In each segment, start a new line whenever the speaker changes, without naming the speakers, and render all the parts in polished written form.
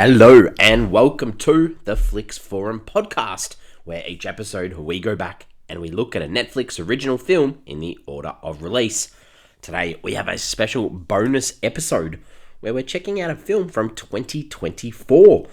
Hello and welcome to the Flix Forum podcast, where each episode we go back and we look at a Netflix original film in the order of release. Today we have a special bonus episode where we're checking out a film from 2024.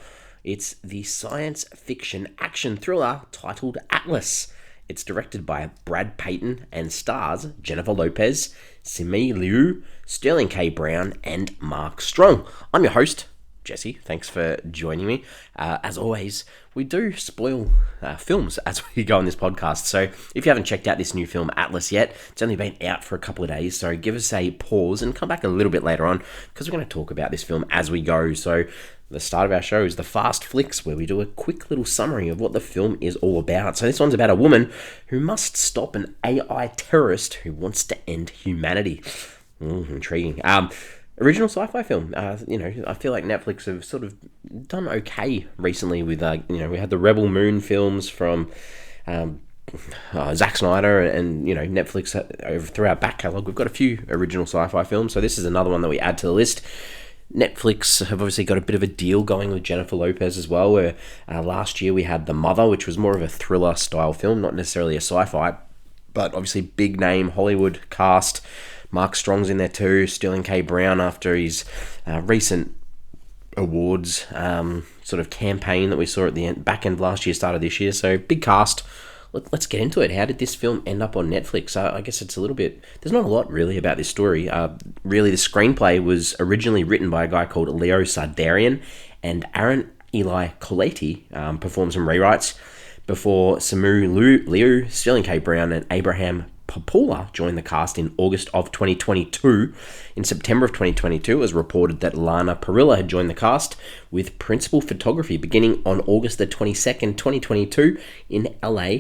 It's the science fiction action thriller titled Atlas. It's directed by Brad Peyton and stars Jennifer Lopez, Simu Liu, Sterling K. Brown, and Mark Strong. I'm your host, Jesse. Thanks for joining me. As always, we do spoil films as we go on this podcast. So if you haven't checked out this new film, Atlas, yet, it's only been out for a couple of days. So give us a pause and come back a little bit later on because we're going to talk about this film as we go. So the start of our show is the Fast Flicks, where we do a quick little summary of what the film is all about. So this one's about a woman who must stop an AI terrorist who wants to end humanity. Intriguing. Original sci-fi film. I feel like Netflix have sort of done okay recently with, we had the Rebel Moon films from Zack Snyder and, Netflix through our back catalogue. We've got a few original sci-fi films, so this is another one that we add to the list. Netflix have obviously got a bit of a deal going with Jennifer Lopez as well, where last year we had The Mother, which was more of a thriller style film, not necessarily a sci-fi, but obviously big name Hollywood cast. Mark Strong's in there too, Sterling K. Brown after his recent awards sort of campaign that we saw at the back end of last year, start of this year, so big cast. Let's get into it. How did this film end up on Netflix? I guess it's a little bit... There's not a lot really about this story. Really, the screenplay was originally written by a guy called Leo Sardarian, and Aaron Eli Colletti performed some rewrites before Simu Liu, Sterling K. Brown, and Abraham Popoola joined the cast in August of 2022. In September of 2022, it was reported that Lana Parrilla had joined the cast with principal photography beginning on August the 22nd, 2022 in LA,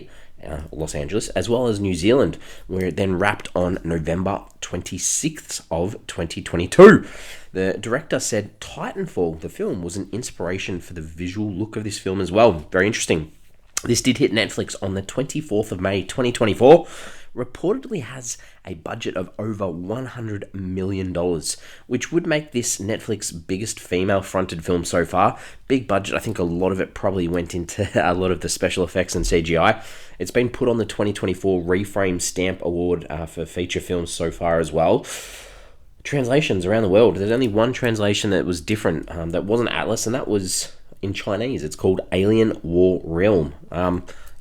Los Angeles, as well as New Zealand, where it then wrapped on November 26th of 2022. The director said Titanfall, the film, was an inspiration for the visual look of this film as well. Very interesting. This did hit Netflix on the 24th of May, 2024. Reportedly has a budget of over $100 million, which would make this Netflix biggest female-fronted film so far. Big budget. I think a lot of it probably went into a lot of the special effects and CGI. It's been put on the 2024 Reframe Stamp Award for feature films so far as well. Translations around the world. There's only one translation that was different, that wasn't Atlas, and that was in Chinese. It's called Alien War Realm.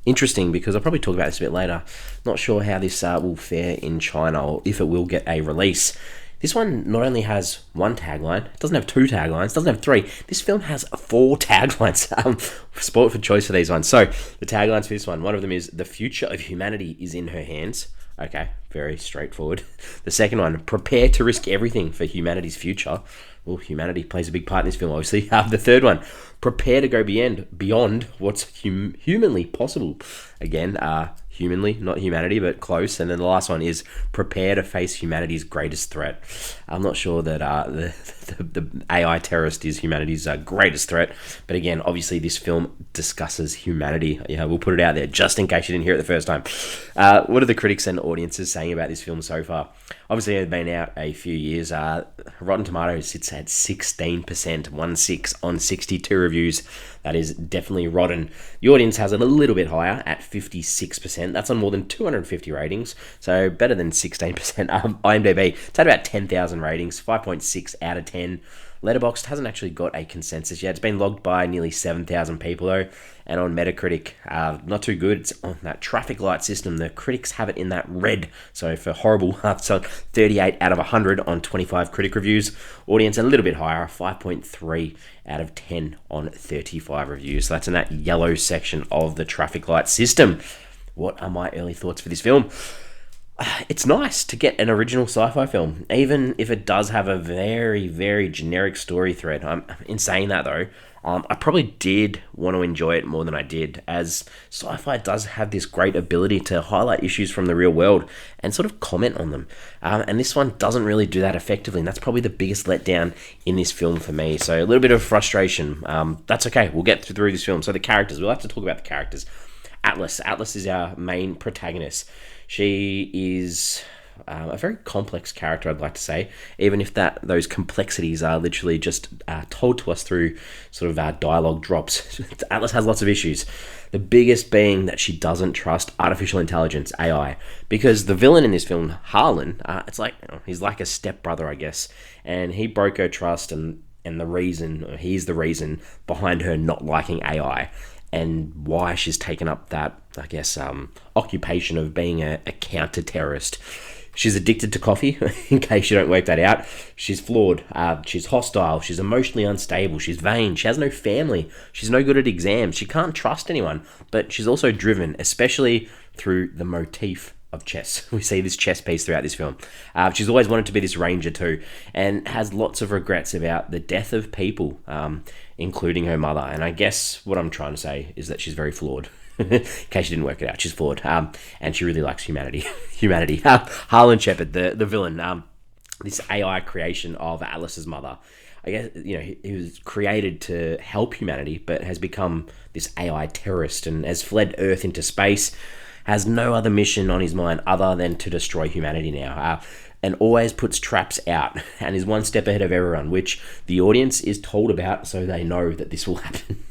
Interesting, because I'll probably talk about this a bit later. Not sure how this will fare in China, or if it will get a release. This one not only has one tagline, it doesn't have two taglines, doesn't have three. This film has 4 taglines. Sport for choice for these ones. So the taglines for this one of them is "The future of humanity is in her hands." Okay, very straightforward. The second one, "Prepare to risk everything for humanity's future." Well, humanity plays a big part in this film, obviously. The third one, "Prepare to go beyond what's humanly possible." Again, humanly, not humanity, but close. And then the last one is "Prepare to face humanity's greatest threat." I'm not sure that the AI terrorist is humanity's greatest threat. But again, obviously this film discusses humanity. Yeah, we'll put it out there just in case you didn't hear it the first time. What are the critics and audiences saying about this film so far? Obviously, it's been out a few years. Rotten Tomatoes sits at 16%, 1.6 on 62 reviews. That is definitely rotten. The audience has it a little bit higher at 56%. That's on more than 250 ratings, so better than 16%. IMDb, it's at about 10,000 ratings, 5.6 out of 10. Letterboxd hasn't actually got a consensus yet. It's been logged by nearly 7,000 people though, and on Metacritic, not too good. It's on that traffic light system. The critics have it in that red, so for horrible, so 38 out of 100 on 25 critic reviews. Audience a little bit higher, 5.3 out of 10 on 35 reviews. So that's in that yellow section of the traffic light system. What are my early thoughts for this film? It's nice to get an original sci-fi film, even if it does have a very, very generic story thread. In saying that though, I probably did want to enjoy it more than I did, as sci-fi does have this great ability to highlight issues from the real world and sort of comment on them. And this one doesn't really do that effectively, and that's probably the biggest letdown in this film for me. So a little bit of frustration. That's okay. We'll get through this film. So the characters, we'll have to talk about the characters. Atlas is our main protagonist. She is a very complex character, I'd like to say, even if those complexities are literally just told to us through sort of dialogue drops. Atlas has lots of issues. The biggest being that she doesn't trust artificial intelligence, AI, because the villain in this film, Harlan, it's like, he's like a stepbrother, I guess, and he broke her trust, and he's the reason behind her not liking AI, and why she's taken up that, I guess, occupation of being a counter-terrorist. She's addicted to coffee, in case you don't work that out. She's flawed. She's hostile. She's emotionally unstable. She's vain. She has no family. She's no good at exams. She can't trust anyone. But she's also driven, especially through the motif of chess. We see this chess piece throughout this film. She's always wanted to be this ranger too, and has lots of regrets about the death of people, including her mother. And I guess what I'm trying to say is that she's very flawed. In case you didn't work it out, she's flawed, and she really likes humanity. Harlan Shepherd, the villain, this AI creation of Atlas's mother. I guess, he was created to help humanity, but has become this AI terrorist and has fled Earth into space. Has no other mission on his mind other than to destroy humanity now. And always puts traps out and is one step ahead of everyone, which the audience is told about so they know that this will happen.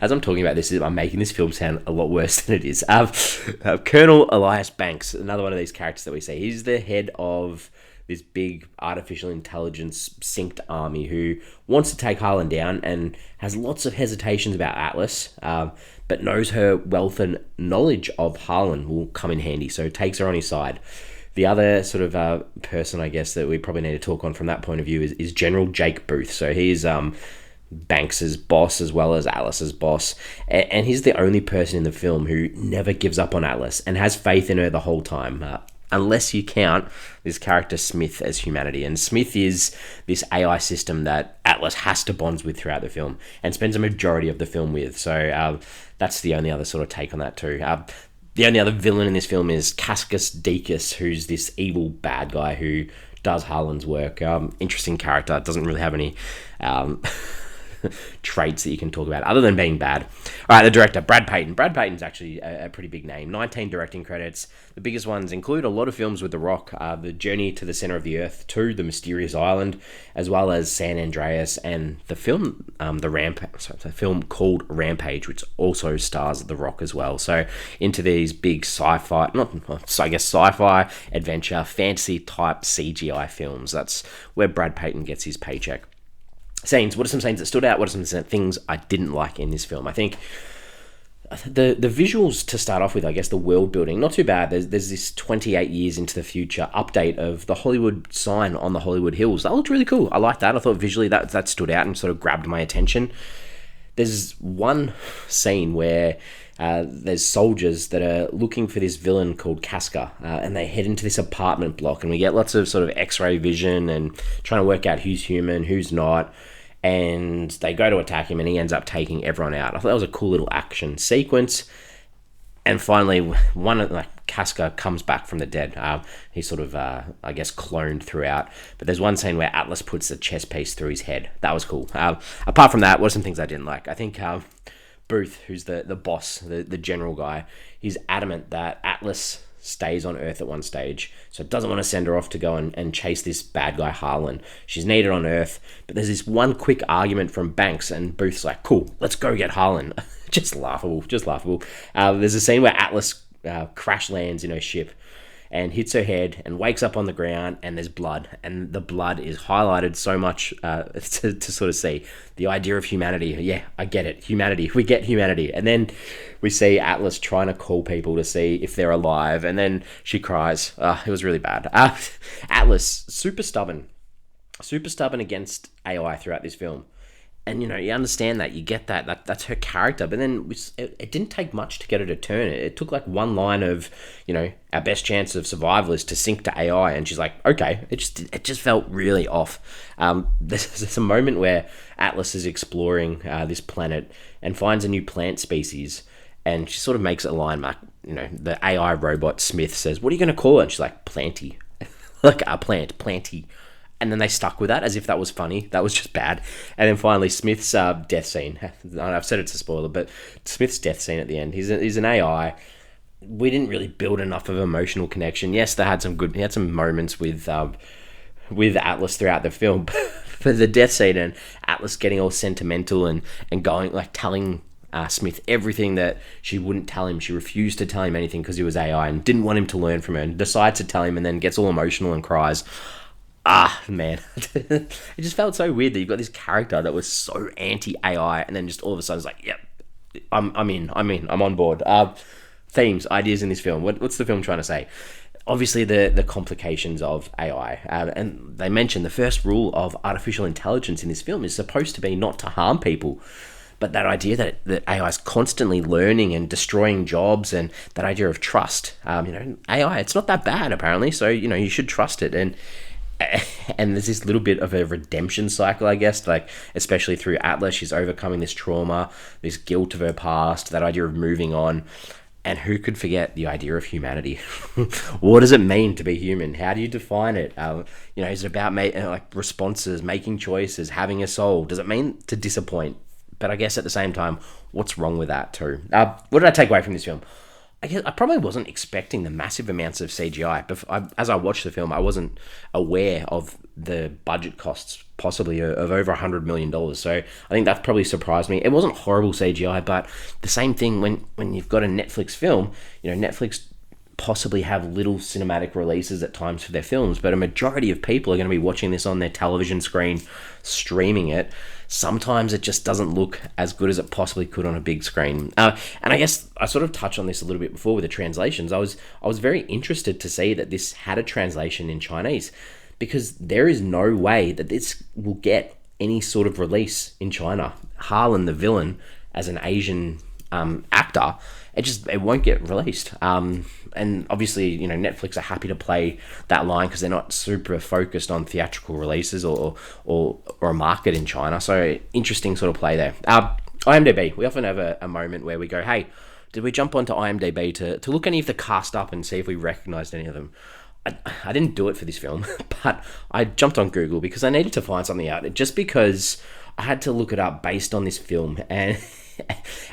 As I'm talking about this, I'm making this film sound a lot worse than it is. Colonel Elias Banks, another one of these characters that we see. He's the head of this big artificial intelligence synced army who wants to take Harlan down and has lots of hesitations about Atlas, but knows her wealth and knowledge of Harlan will come in handy, so takes her on his side. The other sort of person, I guess, that we probably need to talk on from that point of view is General Jake Booth. So he's Banks's boss as well as Atlas's boss, and he's the only person in the film who never gives up on Atlas and has faith in her the whole time, unless you count this character Smith as humanity. And Smith is this AI system that Atlas has to bond with throughout the film and spends a majority of the film with. So that's the only other sort of take on that too. The only other villain in this film is Cascus Deacus, who's this evil bad guy who does Harlan's work. Interesting character, doesn't really have any traits that you can talk about other than being bad. All right, the director, Brad Peyton. Brad Peyton's actually a pretty big name. 19 directing credits. The biggest ones include a lot of films with The Rock, The Journey to the Center of the Earth 2, The Mysterious Island, as well as San Andreas, and the film, the film called Rampage, which also stars The Rock as well. So into these big sci-fi, sci-fi, adventure, fantasy type CGI films. That's where Brad Peyton gets his paycheck. Scenes. What are some scenes that stood out? What are some things I didn't like in this film? I think the visuals to start off with, I guess the world building, not too bad. There's this 28 years into the future update of the Hollywood sign on the Hollywood Hills. That looked really cool. I liked that. I thought visually that stood out and sort of grabbed my attention. There's one scene where there's soldiers that are looking for this villain called Casca, and they head into this apartment block, and we get lots of sort of X-ray vision and trying to work out who's human, who's not, and they go to attack him, and he ends up taking everyone out. I thought that was a cool little action sequence. And finally, Casca comes back from the dead. He's sort of, I guess, cloned throughout. But there's one scene where Atlas puts a chess piece through his head. That was cool. Apart from that, what are some things I didn't like? I think Booth, who's the boss, the general guy, he's adamant that Atlas stays on Earth at one stage, so doesn't want to send her off to go and chase this bad guy Harlan. She's needed on Earth, but there's this one quick argument from Banks, and Booth's like, cool, let's go get Harlan. Just laughable. There's a scene where Atlas crash lands in her ship and hits her head and wakes up on the ground, and there's blood, and the blood is highlighted so much to sort of see the idea of humanity. Yeah, I get it. Humanity. We get humanity. And then we see Atlas trying to call people to see if they're alive, and then she cries. It was really bad. Atlas, super stubborn against AI throughout this film. And, you understand that, you get that's her character. But then it didn't take much to get her to turn it. It took like one line of, our best chance of survival is to sync to AI. And she's like, okay, it just felt really off. There's a moment where Atlas is exploring this planet and finds a new plant species. And she sort of makes a line mark, the AI robot Smith says, what are you going to call it? And she's like, Planty. Like a plant, Planty. And then they stuck with that as if that was funny. That was just bad. And then finally, Smith's death scene. I've said it's a spoiler, but Smith's death scene at the end. He's an AI, we didn't really build enough of an emotional connection. Yes, he had some moments with Atlas throughout the film, but the death scene and Atlas getting all sentimental and going like telling Smith everything that she wouldn't tell him. She refused to tell him anything because he was AI and didn't want him to learn from her, and decides to tell him and then gets all emotional and cries. Ah, man. It just felt so weird that you've got this character that was so anti-AI and then just all of a sudden it's like, yep, I'm on board. Themes, ideas in this film. What's the film trying to say? Obviously, the complications of AI. And they mention the first rule of artificial intelligence in this film is supposed to be not to harm people. But that idea that AI is constantly learning and destroying jobs, and that idea of trust, AI, it's not that bad apparently, so you should trust it. And there's this little bit of a redemption cycle, I guess, like especially through Atlas, she's overcoming this trauma, this guilt of her past, that idea of moving on. And who could forget the idea of humanity? What does it mean to be human? How do you define it? Is it about responses, making choices, having a soul? Does it mean to disappoint? But I guess at the same time, what's wrong with that too? What did I take away from this film? I guess I probably wasn't expecting the massive amounts of CGI. But as I watched the film, I wasn't aware of the budget costs possibly of over $100 million. So I think that probably surprised me. It wasn't horrible CGI, but the same thing when you've got a Netflix film, Netflix possibly have little cinematic releases at times for their films, but a majority of people are going to be watching this on their television screen, streaming it. Sometimes it just doesn't look as good as it possibly could on a big screen. And I guess I sort of touched on this a little bit before with the translations. I was very interested to see that this had a translation in Chinese, because there is no way that this will get any sort of release in China. Harlan, the villain, as an Asian actor, it won't get released. And obviously, Netflix are happy to play that line because they're not super focused on theatrical releases or a market in China. So interesting sort of play there. IMDb, we often have a moment where we go, hey, did we jump onto IMDb to look any of the cast up and see if we recognized any of them? I didn't do it for this film, but I jumped on Google because I needed to find something out, just because I had to look it up based on this film, and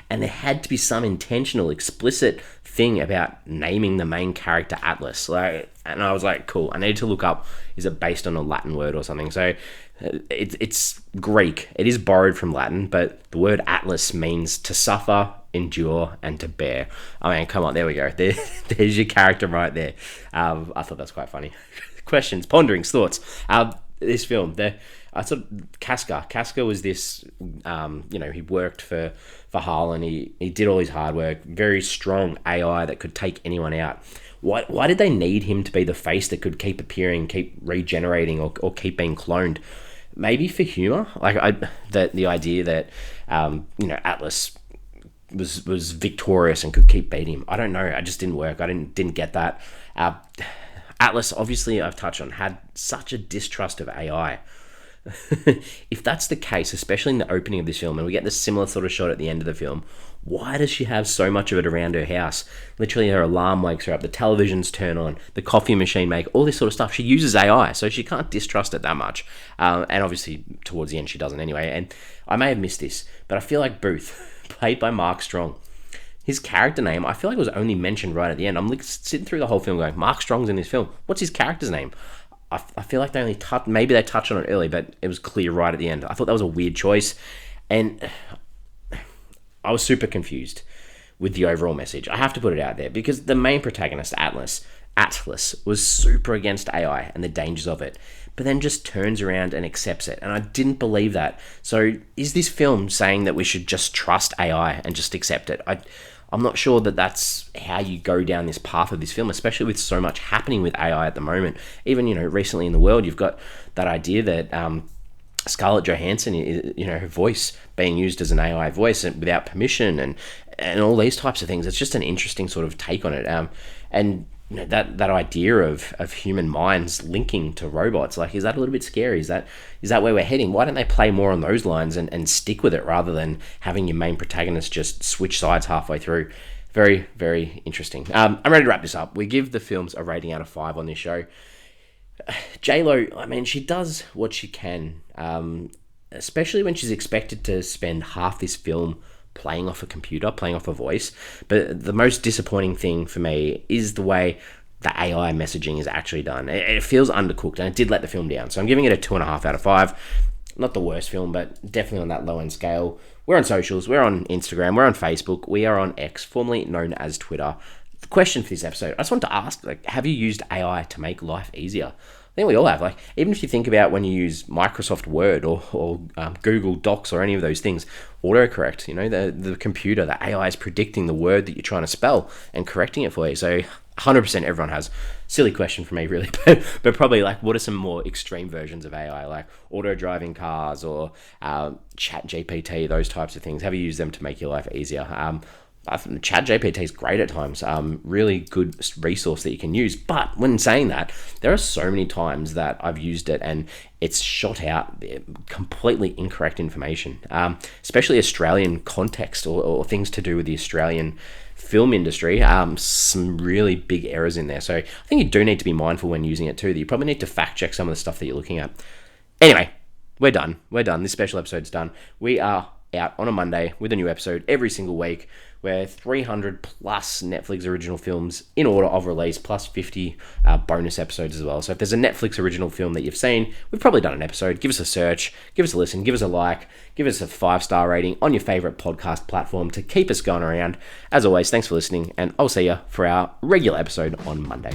there had to be some intentional, explicit thing about naming the main character Atlas. And I was like, cool, I needed to look up, is it based on a Latin word or something? So it's Greek. It is borrowed from Latin, but the word Atlas means to suffer, endure, and to bear. I mean, come on, there we go. There's your character right there. I thought that's quite funny. Questions, ponderings, thoughts. This film, I thought Casca was this, he worked for Harlan. He did all his hard work, very strong AI that could take anyone out. Why did they need him to be the face that could keep appearing, keep regenerating, or keep being cloned? Maybe for humor, the idea that Atlas was victorious and could keep beating him. I don't know. I just didn't work. I didn't get that. Atlas, obviously, I've touched on, had such a distrust of AI. If that's the case, especially in the opening of this film, and we get this similar sort of shot at the end of the film, why does she have so much of it around her house? Literally, her alarm wakes her up, the televisions turn on, the coffee machine make, all this sort of stuff. She uses AI, so she can't distrust it that much. And obviously, towards the end, she doesn't anyway. And I may have missed this, but I feel like Booth, played by Mark Strong, his character name, I feel like it was only mentioned right at the end. I'm sitting through the whole film going, Mark Strong's in this film. What's his character's name? I feel like they only maybe they touched on it early, but it was clear right at the end. I thought that was a weird choice, and I was super confused with the overall message. I have to put it out there, because the main protagonist, Atlas, was super against AI and the dangers of it, but then just turns around and accepts it, and I didn't believe that. So is this film saying that we should just trust AI and just accept it? I'm not sure that that's how you go down this path of this film, especially with so much happening with AI at the moment. Even, recently in the world, you've got that idea that Scarlett Johansson, her voice being used as an AI voice and without permission, and all these types of things. It's just an interesting sort of take on it. And that idea of human minds linking to robots, is that a little bit scary? Is that where we're heading? Why don't they play more on those lines and stick with it, rather than having your main protagonist just switch sides halfway through? Very, very interesting. I'm ready to wrap this up. We give the films a rating out of 5 on this show. J-Lo, I mean, she does what she can, especially when she's expected to spend half this film playing off a computer, playing off a voice. But the most disappointing thing for me is the way the AI messaging is actually done. It feels undercooked, and it did let the film down. So I'm giving it a 2.5 out of 5. Not the worst film, but definitely on that low end scale. We're on socials. We're on Instagram. We're on Facebook. We are on X, formerly known as Twitter. The question for this episode, I just want to ask, have you used AI to make life easier? I think we all have. Even if you think about when you use Microsoft Word or Google Docs or any of those things, autocorrect, the computer, the AI is predicting the word that you're trying to spell and correcting it for you. So 100% everyone has. Silly question for me, really, but probably what are some more extreme versions of AI, like auto-driving cars or Chat GPT, those types of things? Have you used them to make your life easier? I think Chat GPT is great at times, really good resource that you can use. But when saying that, there are so many times that I've used it and it's shot out completely incorrect information, especially Australian context or things to do with the Australian film industry. Some really big errors in there. So I think you do need to be mindful when using it too, that you probably need to fact check some of the stuff that you're looking at. Anyway, we're done. This special episode's done. We are out on a Monday with a new episode every single week. We're 300 plus Netflix original films in order of release, plus 50 bonus episodes as well. So if there's a Netflix original film that you've seen, we've probably done an episode. Give us a search, give us a listen, give us a like, give us a 5-star rating on your favorite podcast platform to keep us going around. As always, thanks for listening, and I'll see you for our regular episode on Monday.